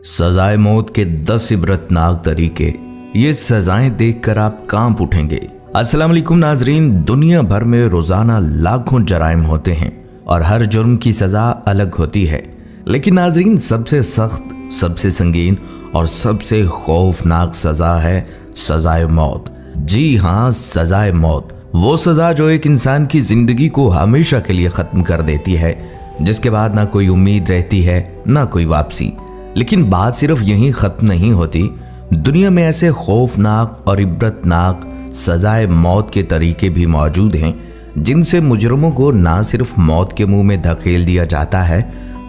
सजाए मौत के 10 इबरतनाक तरीके। ये सजाएं देखकर आप कांप उठेंगे। अस्सलाम वालेकुम नाजरीन, दुनिया भर में रोजाना लाखों जराइम होते हैं और हर जुर्म की सजा अलग होती है। लेकिन नाजरीन, सबसे सख्त, सबसे संगीन और सबसे खौफनाक सजा है सजाए मौत। जी हाँ, सजाए मौत। वो सजा जो एक इंसान की जिंदगी को हमेशा के लिए खत्म कर देती है, जिसके बाद ना कोई उम्मीद रहती है ना कोई वापसी। लेकिन बात सिर्फ यहीं खत्म नहीं होती। दुनिया में ऐसे खौफनाक और इबरतनाक सजाए मौत के तरीके भी मौजूद हैं जिनसे मुजरमों को ना सिर्फ मौत के मुंह में धकेल दिया जाता है,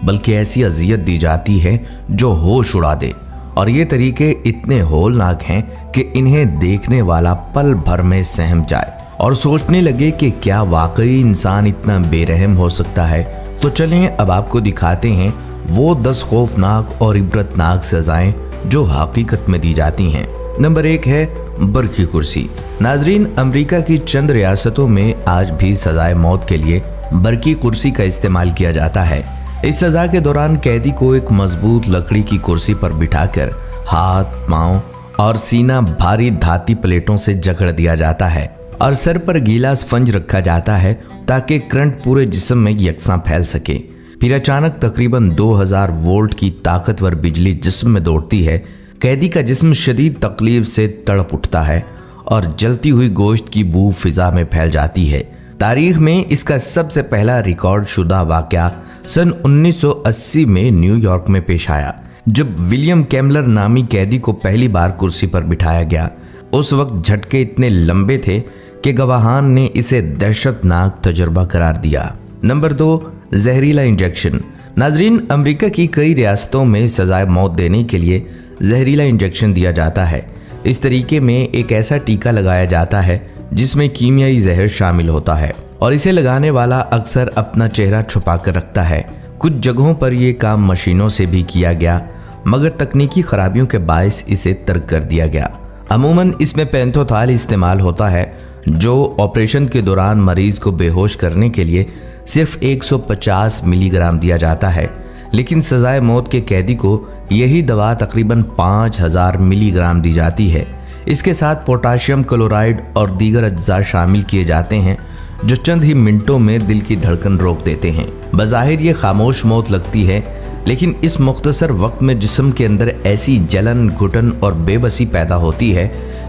बल्कि ऐसी अजियत दी जाती है जो होश उड़ा दे। और ये तरीके इतने होलनाक हैं कि इन्हें देखने वाला पल भर में सहम जाए और सोचने लगे कि क्या वाकई इंसान इतना बेरहम हो सकता है। तो चलें अब आपको दिखाते हैं वो 10 खौफनाक और इबरतनाक सजाएं जो हकीकत में दी जाती हैं। नंबर 1 है बरकी कुर्सी। नाजरीन, अमेरिका की चंद रियासतों में आज भी सजाए मौत के लिए बरकी कुर्सी का इस्तेमाल किया जाता है। इस सजा के दौरान कैदी को एक मजबूत लकड़ी की कुर्सी पर बिठाकर हाथ, पांव और सीना भारी धाती प्लेटों से जकड़ दिया जाता है और सर पर गीला स्पंज रखा जाता है ताकि करंट पूरे जिस्म में यकसां फैल सके। फिर अचानक तकरीबन 2000 वोल्ट की ताकतवर बिजली जिस्म में दौड़ती है। कैदी का जिस्म शदीद तकलीफ से तड़प उठता है और जलती हुई गोश्त की बू फिजा में फैल जाती है। तारीख में इसका सबसे पहला रिकॉर्ड शुदा वाकया सन 1980 में न्यूयॉर्क में पेश आया, जब विलियम कैमलर नामी कैदी को पहली बार कुर्सी पर बिठाया गया। उस वक्त झटके इतने लंबे थे कि गवाहान ने इसे दहशतनाक तजुर्बा करार दिया। नंबर 2, जहरीला इंजेक्शन। नाजरीन, अमेरिका की कई रियासतों में सजाए मौत देने के लिए जहरीला इंजेक्शन दिया जाता है। इस तरीके में एक ऐसा टीका लगाया जाता है जिसमें कीमियाई जहर शामिल होता है और इसे लगाने वाला अक्सर अपना चेहरा छुपा कर रखता है। कुछ जगहों पर यह काम मशीनों से भी किया गया, मगर तकनीकी खराबियों के बायस इसे तर्क कर दिया गया। अमूमन इसमें पेंथोथाल इस्तेमाल होता है, जो ऑपरेशन के दौरान मरीज को बेहोश करने के लिए सिर्फ 150 मिलीग्राम दिया जाता है। लेकिन सजाए मौत के कैदी को यही दवा तकरीबन 5000 मिलीग्राम दी जाती है। इसके साथ पोटाशियम क्लोराइड और दीगर अज्जा शामिल किए जाते हैं जो चंद ही मिनटों में दिल की धड़कन रोक देते हैं। बज़ाहिर ये खामोश मौत लगती है, लेकिन इस मुख्तसर वक्त में जिस्म के अंदर ऐसी जलन, घुटन और बेबसी पैदा होती है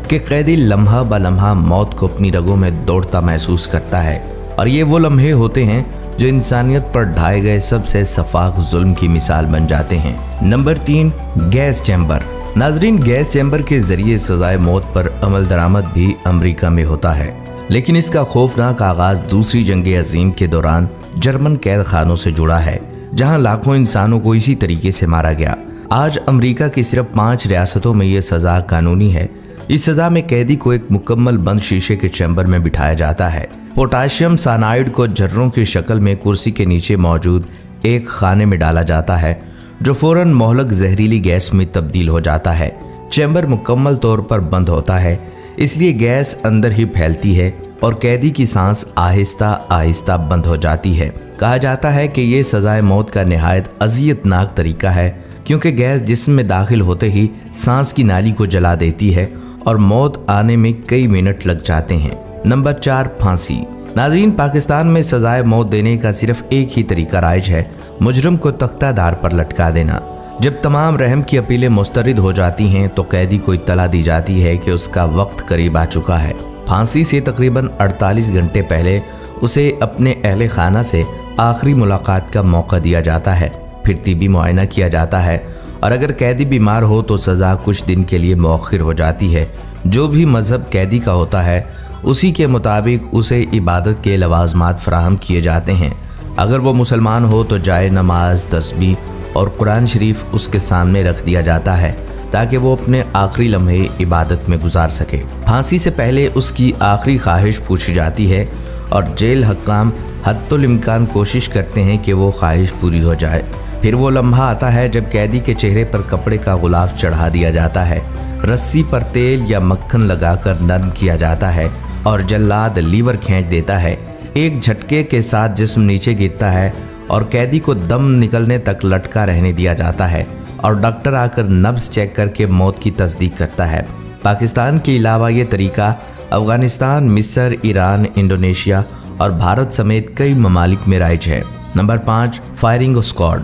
कि कैदी लम्हा ब लम्हा मौत को अपनी रगों में दौड़ता महसूस करता है। और ये वो लम्हे होते हैं जो इंसानियत पर ढाए गए सबसे सफाक जुल्म की मिसाल बन जाते हैं। Number 3, gas chamber. नाजरीन, गैस चैम्बर के जरिए सजाए मौत पर अमल दरामद भी अमेरिका में होता है, लेकिन इसका खौफनाक आगाज दूसरी जंग अजीम के दौरान जर्मन कैद खानों से जुड़ा है, जहां लाखों इंसानों को इसी तरीके से मारा गया। आज अमेरिका की सिर्फ 5 रियासतों में यह सजा कानूनी है। इस सजा में कैदी को एक मुकम्मल बंद शीशे के चैम्बर में बिठाया जाता है। पोटाशियम साइनाइड को जर्रों की शक्ल में कुर्सी के नीचे मौजूद एक खाने में डाला जाता है, जो फौरन मोहलक जहरीली गैस में तब्दील हो जाता है। चैम्बर मुकम्मल तौर पर बंद होता है, इसलिए गैस अंदर ही फैलती है और कैदी की सांस आहिस्ता आहिस्ता बंद हो जाती है। कहा जाता है कि ये सजाए मौत का निहायत अजियतनाक तरीका है, क्योंकि गैस जिस्म में दाखिल होते ही सांस की नाली को जला देती है और मौत आने में कई मिनट लग जाते हैं। नंबर 4, फांसी। नाज़रीन, पाकिस्तान में सजाए मौत देने का सिर्फ एक ही तरीका राइज है, मुजरम को तख्तादार पर लटका देना। जब तमाम रहम की अपीलें मुस्तरद हो जाती हैं तो कैदी को इत्तला दी जाती है कि उसका वक्त करीब आ चुका है। फांसी से तकरीबन 48 घंटे पहले उसे अपने अहले खाना से आखिरी मुलाकात का मौका दिया जाता है। फिर तिबी मुआयना किया जाता है और अगर कैदी बीमार हो तो सज़ा कुछ दिन के लिए मौखिर हो जाती है। जो भी मजहब कैदी का होता है उसी के मुताबिक उसे इबादत के लवाजमात फराहम किए जाते हैं। अगर वो मुसलमान हो तो जाए नमाज, तस्बीह और कुरान शरीफ उसके सामने रख दिया जाता है ताकि वो अपने आखिरी लम्हे इबादत में गुजार सके। फांसी से पहले उसकी आखिरी ख्वाहिश पूछी जाती है और जेल हक्काम हद्दुल इम्कान कोशिश करते हैं कि वो ख्वाहिश पूरी हो जाए। फिर वो लम्हा आता है जब कैदी के चेहरे पर कपड़े का गुलाफ चढ़ा दिया जाता है, रस्सी पर तेल या मक्खन लगाकर नरम किया जाता है और जल्लाद लीवर खींच देता है। एक झटके के साथ जिस्म नीचे गिरता है और कैदी को दम निकलने तक लटका रहने दिया जाता है और डॉक्टर आकर नब्ज चेक करके मौत की तस्दीक करता है। पाकिस्तान के अलावा ये तरीका अफगानिस्तान, मिस्र, ईरान, इंडोनेशिया और भारत समेत कई ममालिक में राइज है। Number 5, firing squad.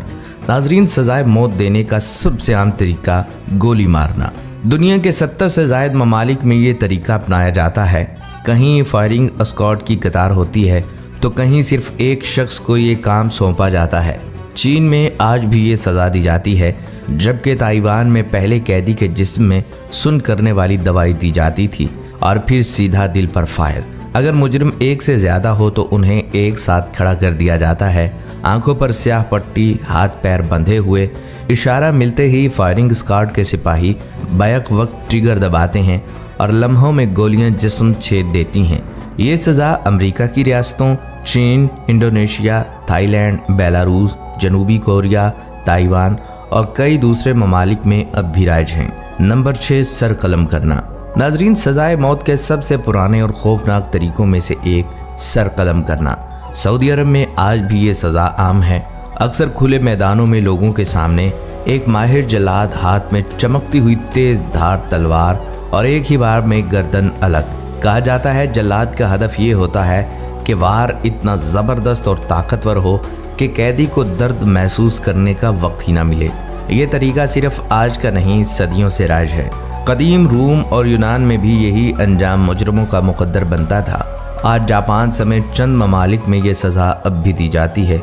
नाजरीन, सजाए मौत देने का सबसे आम तरीका गोली मारना। दुनिया के 70 से ज़ायद ममालिक में ये तरीका अपनाया जाता है। कहीं फायरिंग स्क्वाड की कतार होती है तो कहीं सिर्फ एक शख्स को ये काम सौंपा जाता है। चीन में आज भी ये सज़ा दी जाती है, जबकि ताइवान में पहले कैदी के जिस्म में सुन्न करने वाली दवाई दी जाती थी और फिर सीधा दिल पर फायर। अगर मुजरिम एक से ज़्यादा हो तो उन्हें एक साथ खड़ा कर दिया जाता है। आंखों पर स्याह पट्टी, हाथ पैर बंधे हुए, इशारा मिलते ही फायरिंग स्क्वाड के सिपाही बैक वक्त ट्रिगर दबाते हैं और लम्हों में गोलियां जिस्म छेद देती हैं। ये सज़ा अमेरिका की रियासतों चीन, इंडोनेशिया, थाईलैंड, बेलारूस, जनूबी कोरिया, ताइवान और कई दूसरे ममालिक में अब भी राइज हैं। नंबर 6, सर कलम करना। नाजरीन, सजाए मौत के सबसे पुराने और खौफनाक तरीकों में से एक सर कलम करना। सऊदी अरब में आज भी ये सज़ा आम है। अक्सर खुले मैदानों में लोगों के सामने एक माहिर जल्लाद हाथ में चमकती हुई तेज धार तलवार और एक ही बार में गर्दन अलग। कहा जाता है जल्लाद का हदफ ये होता है कि वार इतना ज़बरदस्त और ताकतवर हो कि कैदी को दर्द महसूस करने का वक्त ही ना मिले। ये तरीका सिर्फ आज का नहीं, सदियों से राइज है। कदीम रूम और यूनान में भी यही अंजाम मुजरमों का मुकद्दर बनता था। आज जापान समेत चंद ममालिक में ये सज़ा अब भी दी जाती है,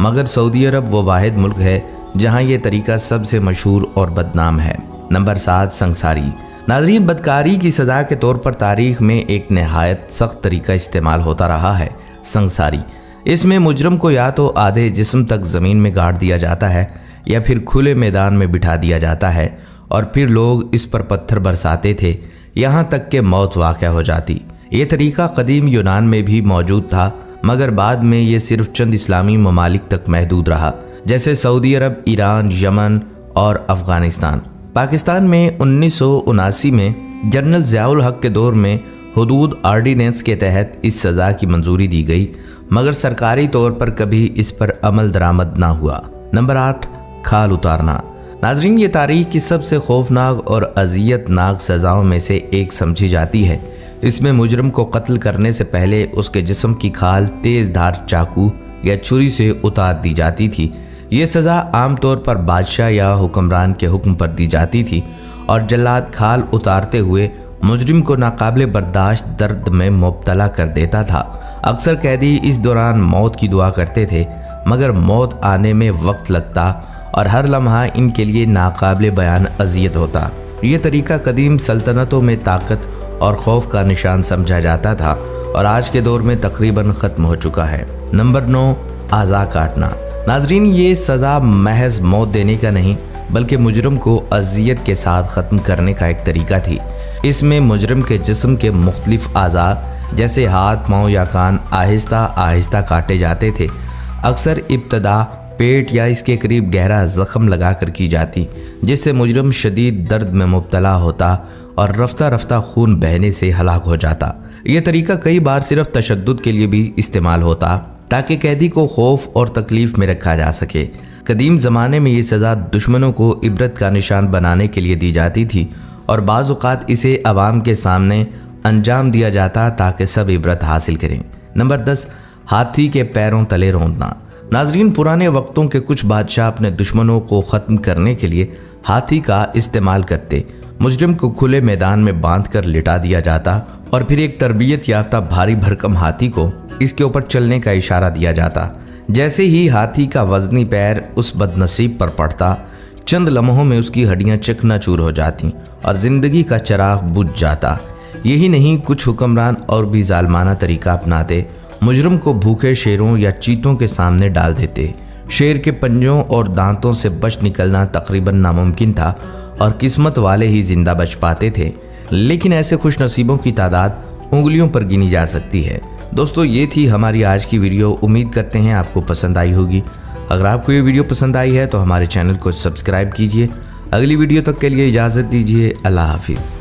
मगर सऊदी अरब वो वाहिद मुल्क है जहाँ ये तरीका सबसे मशहूर और बदनाम है। नंबर 7, संसारी। नाज़रीन, बदकारी की सज़ा के तौर पर तारीख में एक नहायत सख्त तरीका इस्तेमाल होता रहा है, संसारी। इसमें मुजरम को या तो आधे जिस्म तक ज़मीन में गाड़ दिया जाता है या फिर खुले मैदान में बिठा दिया जाता है और फिर लोग इस पर पत्थर बरसाते थे, यहाँ तक कि मौत वाक़या हो जाती। ये तरीका कदीम यूनान में भी मौजूद था, मगर बाद में ये सिर्फ चंद इस्लामी ममालिक तक महदूद रहा, जैसे सऊदी अरब, ईरान, यमन और अफ़गानिस्तान। पाकिस्तान में 1979 में जनरल ज़ियाउल हक के दौर में हुदूद आर्डीनेंस के तहत इस सज़ा की मंजूरी दी गई, मगर सरकारी तौर पर कभी इस पर अमल दरामद ना हुआ। नंबर 8, खाल उतारना। नाजरीन, ये तारीख की सबसे खौफनाक और अजियतनाक सज़ाओं में से एक समझी जाती है। इसमें मुजरम को कत्ल करने से पहले उसके जिस्म की खाल तेज़ धार चाकू या छुरी से उतार दी जाती थी। ये सज़ा आमतौर पर बादशाह या हुक्मरान के हुक्म पर दी जाती थी और जल्लाद खाल उतारते हुए मुजरिम को नाकाबिले बर्दाश्त दर्द में मुब्तला कर देता था। अक्सर कैदी इस दौरान मौत की दुआ करते थे, मगर मौत आने में वक्त लगता और हर लम्हा इनके लिए नाकाबिले बयान अजियत होता। ये तरीका कदीम सल्तनतों में ताकत और खौफ का निशान समझा जाता था और आज के दौर में तकरीबन ख़त्म हो चुका है। नंबर 9, आज़ा काटना। नाजरीन, ये सज़ा महज मौत देने का नहीं बल्कि मुजरम को अजियत के साथ ख़त्म करने का एक तरीका थी। इसमें मुजरम के जिस्म के मुख्तलिफ आज़ा जैसे हाथ, पाँव या कान आहिस्ता आहिस्ता काटे जाते थे। अक्सर इब्तदा पेट या इसके करीब गहरा ज़ख्म लगा कर की जाती, जिससे मुजरम शदीद दर्द में मुब्तला होता और रफ्ता रफ्ता खून बहने से हलाक हो जाता। यह तरीका कई बार सिर्फ तशद्दुद के लिए भी इस्तेमाल होता ताकि कैदी को खौफ और तकलीफ में रखा जा सके। कदीम ज़माने में ये सज़ा दुश्मनों को इबरत का निशान बनाने के लिए दी जाती थी और बाज़ औक़ात इसे अवाम के सामने अंजाम दिया जाता ताकि सब इबरत हासिल करें। नंबर 10, हाथी के पैरों तले रौंदना। नाजरीन, पुराने वक्तों के कुछ बादशाह अपने दुश्मनों को ख़त्म करने के लिए हाथी का इस्तेमाल करते। मुजरिम को खुले मैदान में बांध कर लिटा दिया जाता और फिर एक तरबियत याफ्ता भारी भरकम हाथी को इसके ऊपर चलने का इशारा दिया जाता। जैसे ही हाथी का वजनी पैर उस बदनसीब पर पड़ता, चंद लम्हों में उसकी हड्डियां चकनाचूर हो जाती और ज़िंदगी का चिराग बुझ जाता। यही नहीं, कुछ हुक्मरान और भी जालमाना तरीका अपनाते। मुजरिम को भूखे शेरों या चीतों के सामने डाल देते। शेर के पंजों और दांतों से बच निकलना तकरीबन नामुमकिन था और किस्मत वाले ही जिंदा बच पाते थे, लेकिन ऐसे खुश नसीबों की तादाद उंगलियों पर गिनी जा सकती है। दोस्तों, ये थी हमारी आज की वीडियो। उम्मीद करते हैं आपको पसंद आई होगी। अगर आपको ये वीडियो पसंद आई है तो हमारे चैनल को सब्सक्राइब कीजिए। अगली वीडियो तक के लिए इजाज़त दीजिए। अल्लाह हाफिज़।